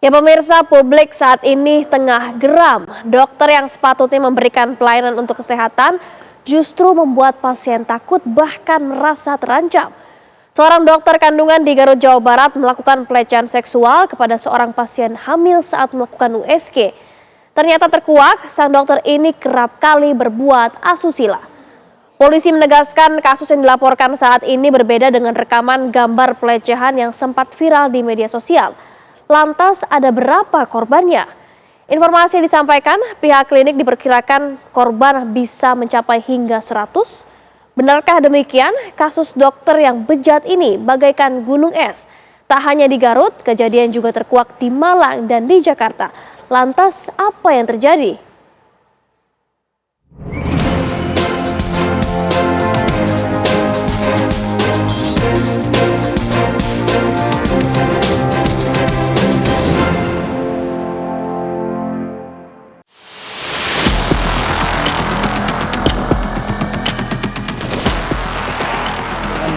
Ya pemirsa, publik saat ini tengah geram. Dokter yang sepatutnya memberikan pelayanan untuk kesehatan justru membuat pasien takut bahkan merasa terancam. Seorang dokter kandungan di Garut, Jawa Barat melakukan pelecehan seksual kepada seorang pasien hamil saat melakukan USG. Ternyata terkuak, sang dokter ini kerap kali berbuat asusila. Polisi menegaskan kasus yang dilaporkan saat ini berbeda dengan rekaman gambar pelecehan yang sempat viral di media sosial. Lantas ada berapa korbannya? Informasi yang disampaikan pihak klinik diperkirakan korban bisa mencapai hingga 100. Benarkah demikian? Kasus dokter yang bejat ini bagaikan gunung es. Tak hanya di Garut, kejadian juga terkuak di Malang dan di Jakarta. Lantas apa yang terjadi?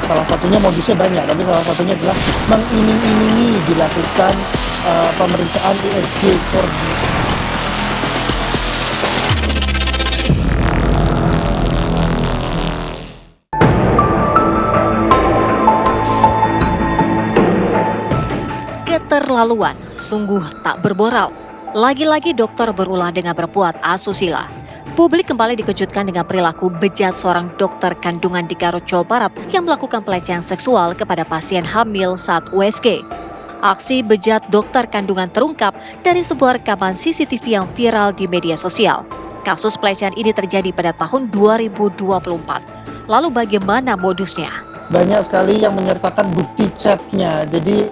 Salah satunya modusnya banyak, tapi salah satunya adalah mengiming-imingi dilakukan pemeriksaan USG 4D. Keterlaluan, sungguh tak bermoral. Lagi-lagi dokter berulah dengan berbuat asusila. Publik kembali dikejutkan dengan perilaku bejat seorang dokter kandungan di Garut, Jawa Barat yang melakukan pelecehan seksual kepada pasien hamil saat USG. Aksi bejat dokter kandungan terungkap dari sebuah rekaman CCTV yang viral di media sosial. Kasus pelecehan ini terjadi pada tahun 2024. Lalu bagaimana modusnya? Banyak sekali yang menyertakan bukti chatnya. Jadi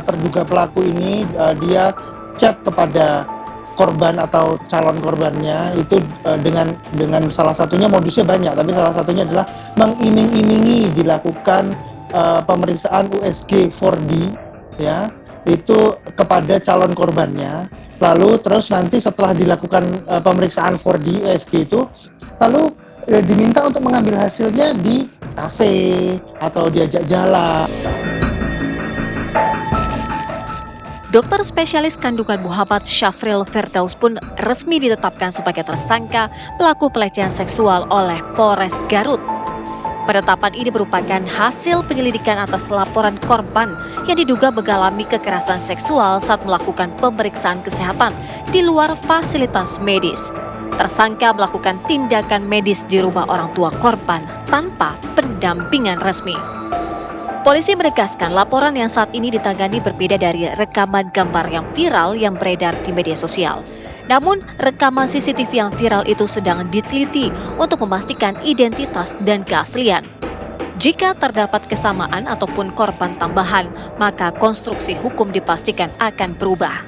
terduga pelaku ini dia chat kepada korban atau calon korbannya itu dengan salah satunya modusnya banyak, tapi salah satunya adalah mengiming-imingi dilakukan pemeriksaan USG 4D ya, itu kepada calon korbannya. Lalu terus nanti setelah dilakukan pemeriksaan 4D USG itu lalu diminta untuk mengambil hasilnya di kafe atau diajak jalan. Dokter spesialis kandungan Muhammad Syafril Firdaus pun resmi ditetapkan sebagai tersangka pelaku pelecehan seksual oleh Polres Garut. Penetapan ini merupakan hasil penyelidikan atas laporan korban yang diduga mengalami kekerasan seksual saat melakukan pemeriksaan kesehatan di luar fasilitas medis. Tersangka melakukan tindakan medis di rumah orang tua korban tanpa pendampingan resmi. Polisi menegaskan laporan yang saat ini ditangani berbeda dari rekaman gambar yang viral yang beredar di media sosial. Namun, rekaman CCTV yang viral itu sedang diteliti untuk memastikan identitas dan keaslian. Jika terdapat kesamaan ataupun korban tambahan, maka konstruksi hukum dipastikan akan berubah.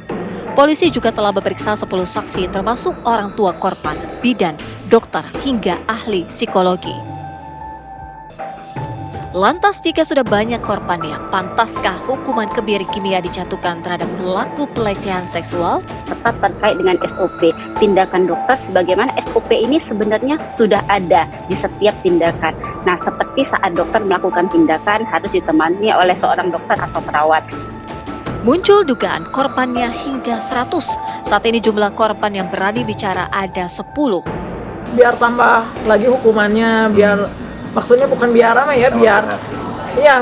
Polisi juga telah memeriksa 10 saksi termasuk orang tua korban, bidan, dokter, hingga ahli psikologi. Lantas jika sudah banyak korbannya, pantaskah hukuman kebiri kimia dijatuhkan terhadap pelaku pelecehan seksual? Tetap terkait dengan SOP, tindakan dokter sebagaimana SOP ini sebenarnya sudah ada di setiap tindakan. Nah, seperti saat dokter melakukan tindakan harus ditemani oleh seorang dokter atau perawat. Muncul dugaan korbannya hingga 100. Saat ini jumlah korban yang berani bicara ada 10. Biar tambah lagi hukumannya, maksudnya bukan biar apa ya,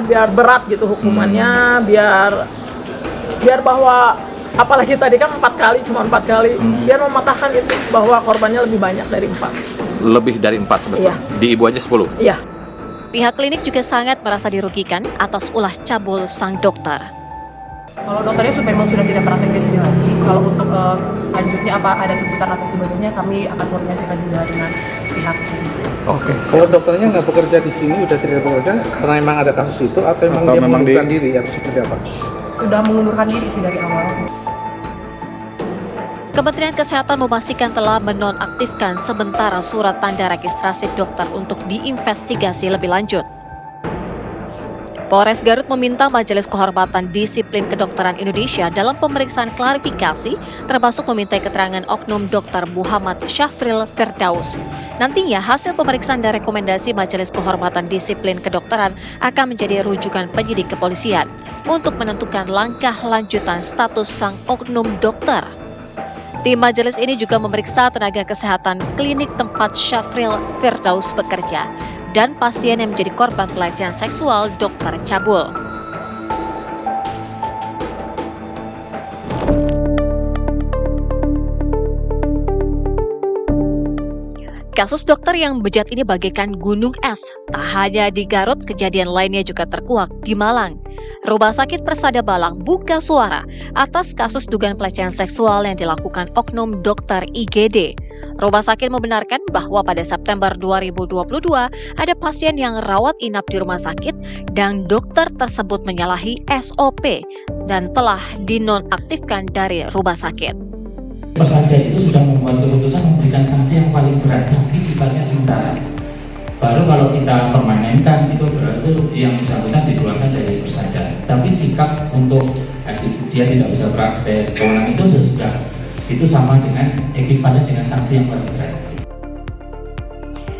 biar berat gitu hukumannya, biar bahwa apalagi tadi kan 4 kali, cuma 4 kali, biar mematahkan itu bahwa korbannya lebih banyak dari 4. Lebih dari 4 sebetulnya? Iya. Di ibu aja 10? Iya. Pihak klinik juga sangat merasa dirugikan atas ulah cabul sang dokter. Kalau dokternya memang sudah tidak praktek di sini lagi, kalau untuk lanjutnya apa ada tuntutan atau sebagainya, kami akan koordinasikan juga dengan pihak klinik. Oke. Kalau dokternya nggak bekerja di sini, udah tidak bekerja karena memang ada kasus itu, atau memang dia mengundurkan diri atau seperti apa? Sudah mengundurkan diri sih dari awal. Kementerian Kesehatan memastikan telah menonaktifkan sementara surat tanda registrasi dokter untuk diinvestigasi lebih lanjut. Polres Garut meminta Majelis Kehormatan Disiplin Kedokteran Indonesia dalam pemeriksaan klarifikasi, termasuk meminta keterangan Oknum Dr. Muhammad Syafril Firdaus. Nantinya hasil pemeriksaan dan rekomendasi Majelis Kehormatan Disiplin Kedokteran akan menjadi rujukan penyidik kepolisian untuk menentukan langkah lanjutan status sang oknum dokter. Tim majelis ini juga memeriksa tenaga kesehatan klinik tempat Syafril Firdaus bekerja dan pasien yang menjadi korban pelecehan seksual Dr. Cabul. Kasus dokter yang bejat ini bagaikan gunung es. Tak hanya di Garut, kejadian lainnya juga terkuak di Malang. Rumah Sakit Persada Malang buka suara atas kasus dugaan pelecehan seksual yang dilakukan oknum dokter IGD. Rumah sakit membenarkan bahwa pada September 2022 ada pasien yang rawat inap di rumah sakit dan dokter tersebut menyalahi SOP dan telah dinonaktifkan dari rumah sakit. Persada itu sudah membuat keputusan memberikan sanksi yang paling berat tapi sifatnya sementara. Baru kalau kita permanenkan itu berarti yang bersangkutan dikeluarkan dari Persada. Tapi sikap untuk dia tidak bisa praktek keulang itu sama dengan ekivalen dengan sanksi yang paling berat.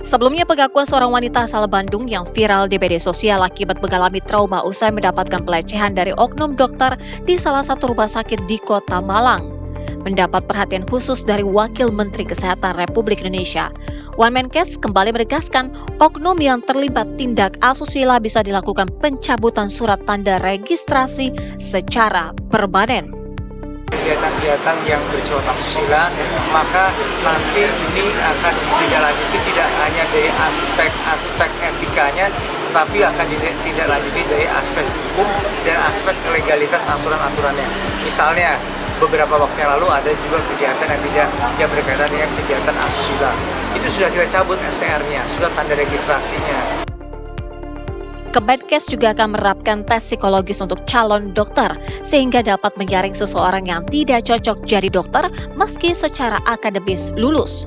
Sebelumnya pengakuan seorang wanita asal Bandung yang viral di media sosial akibat mengalami trauma usai mendapatkan pelecehan dari oknum dokter di salah satu rumah sakit di Kota Malang mendapat perhatian khusus dari Wakil Menteri Kesehatan Republik Indonesia. Wamenkes kembali menegaskan oknum yang terlibat tindak asusila bisa dilakukan pencabutan surat tanda registrasi secara permanen. Kegiatan-kegiatan yang bersifat asusila, maka nanti ini akan ditindaklanjuti tidak hanya dari aspek etikanya, tetapi akan ditindaklanjuti dari aspek hukum dan aspek legalitas aturan-aturannya. Misalnya, beberapa waktu yang lalu ada juga kegiatan yang berkaitan dengan kegiatan asusila. Itu sudah kita cabut STR-nya, sudah tanda registrasinya. Kemenkes juga akan menerapkan tes psikologis untuk calon dokter sehingga dapat menyaring seseorang yang tidak cocok jadi dokter meski secara akademis lulus.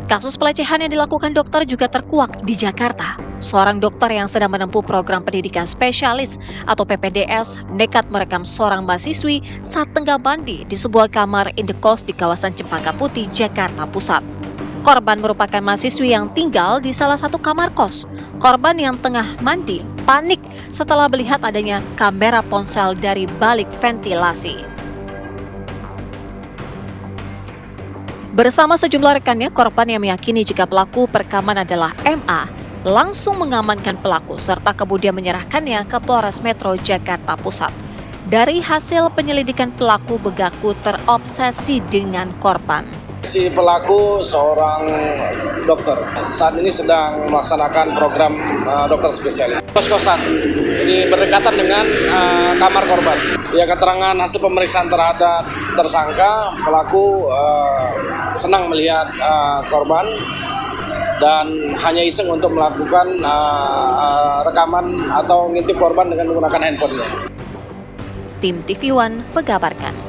Kasus pelecehan yang dilakukan dokter juga terkuak di Jakarta. Seorang dokter yang sedang menempuh program pendidikan spesialis atau PPDS nekat merekam seorang mahasiswi saat tengah mandi di sebuah kamar indekos di kawasan Cempaka Putih, Jakarta Pusat. Korban merupakan mahasiswi yang tinggal di salah satu kamar kos. Korban yang tengah mandi panik setelah melihat adanya kamera ponsel dari balik ventilasi. Bersama sejumlah rekannya, korban yang meyakini jika pelaku perekaman adalah MA, langsung mengamankan pelaku serta kemudian menyerahkannya ke Polres Metro Jakarta Pusat. Dari hasil penyelidikan, pelaku mengaku terobsesi dengan korban. Si pelaku seorang dokter, saat ini sedang melaksanakan program dokter spesialis. Kos-kosan, jadi berdekatan dengan kamar korban. Ya, keterangan hasil pemeriksaan terhadap tersangka, pelaku senang melihat korban dan hanya iseng untuk melakukan rekaman atau ngintip korban dengan menggunakan handphonenya. Tim TV One mengabarkan.